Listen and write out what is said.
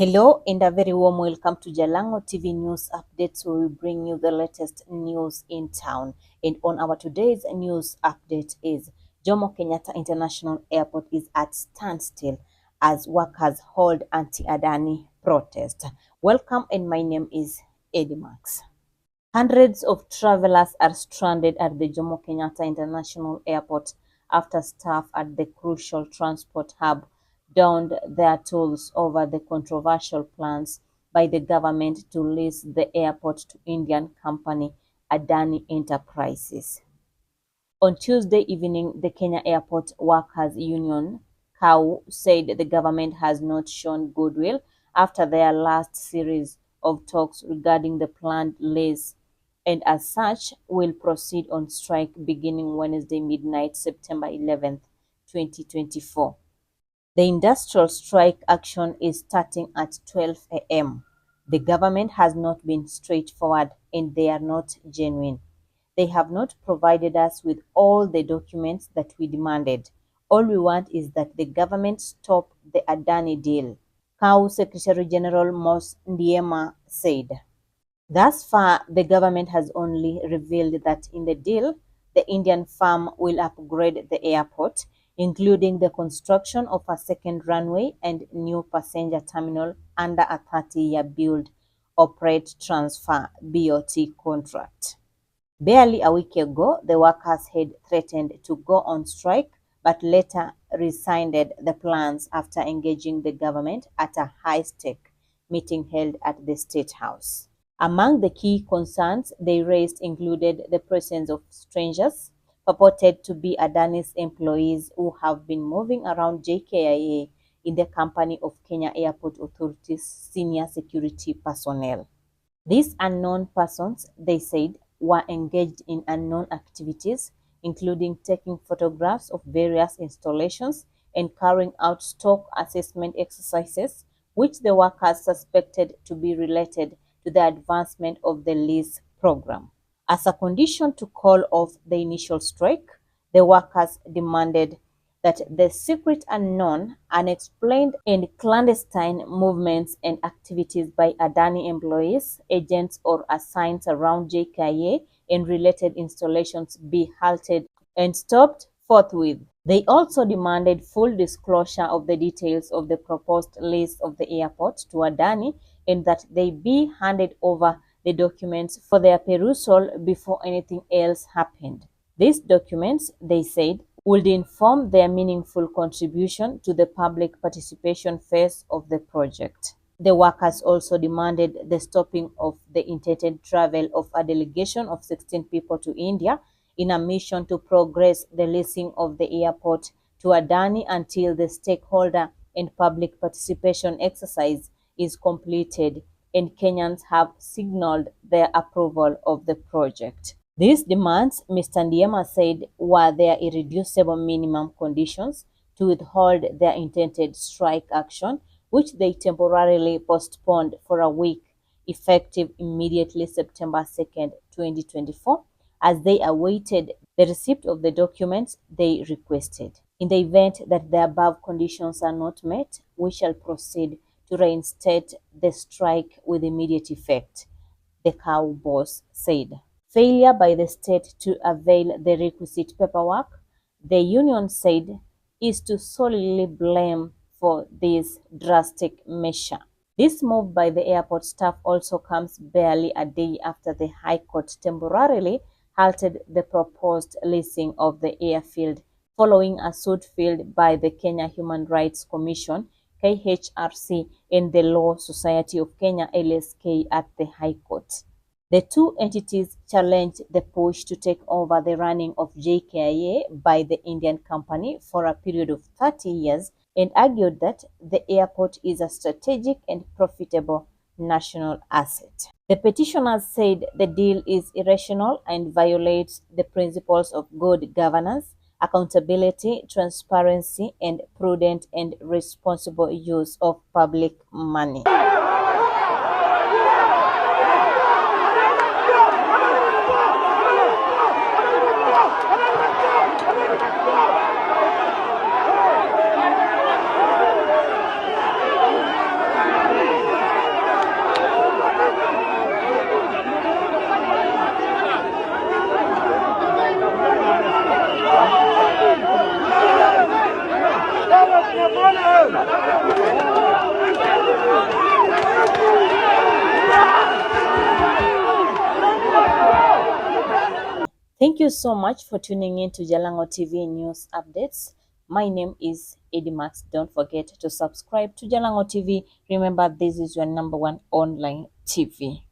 Hello and a very warm welcome to Jalango TV News Updates, where we bring you the latest news in town. And on our today's news update is Jomo Kenyatta International Airport is at standstill as workers hold anti-Adani protest. Welcome, and my name is Eddie Max. Hundreds of travelers are stranded at the Jomo Kenyatta International Airport after staff at the crucial transport hub donned their tools over the controversial plans by the government to lease the airport to Indian company Adani Enterprises. On Tuesday evening, the Kenya Airport Workers Union (KAU) said the government has not shown goodwill after their last series of talks regarding the planned lease, and as such will proceed on strike beginning Wednesday midnight, September 11, 2024. The industrial strike action is starting at 12 a.m. The government has not been straightforward, and they are not genuine. They have not provided us with all the documents that we demanded. All we want is that the government stop the Adani deal, KAU Secretary General Mos Ndiema said. Thus far, the government has only revealed that in the deal, the Indian firm will upgrade the airport, including the construction of a second runway and new passenger terminal under a 30-year build, operate, transfer (BOT) contract. Barely a week ago, the workers had threatened to go on strike, but later rescinded the plans after engaging the government at a high-stake meeting held at the State House. Among the key concerns they raised included the presence of strangers, purported to be Adani's employees who have been moving around JKIA in the company of Kenya Airport Authority's senior security personnel. These unknown persons, they said, were engaged in unknown activities, including taking photographs of various installations and carrying out stock assessment exercises, which the workers suspected to be related to the advancement of the lease program. As a condition to call off the initial strike, the workers demanded that the secret, unknown, unexplained, and clandestine movements and activities by Adani employees, agents, or assigns around JKIA and related installations be halted and stopped forthwith. They also demanded full disclosure of the details of the proposed lease of the airport to Adani, and that they be handed over the documents for their perusal before anything else happened. These documents, they said, would inform their meaningful contribution to the public participation phase of the project. The workers also demanded the stopping of the intended travel of a delegation of 16 people to India in a mission to progress the leasing of the airport to Adani until the stakeholder and public participation exercise is completed and Kenyans have signaled their approval of the project. These demands, Mr. Ndiema said, were their irreducible minimum conditions to withhold their intended strike action, which they temporarily postponed for a week, effective immediately September 2nd, 2024, as they awaited the receipt of the documents they requested. In the event that the above conditions are not met, we shall proceed to reinstate the strike with immediate effect, the KAU boss said. Failure by the state to avail the requisite paperwork, the union said, is to solely blame for this drastic measure. This move by the airport staff also comes barely a day after the High Court temporarily halted the proposed leasing of the airfield following a suit filed by the Kenya Human Rights Commission (KHRC) and the Law Society of Kenya (LSK) at the High Court. The two entities challenged the push to take over the running of JKIA by the Indian company for a period of 30 years and argued that the airport is a strategic and profitable national asset. The petitioners said the deal is irrational and violates the principles of good governance, accountability, transparency, and prudent and responsible use of public money. Thank you so much for tuning in to Jalango TV News Updates. My name is Eddie Max. Don't forget to subscribe to Jalango TV. Remember, this is your number one online TV.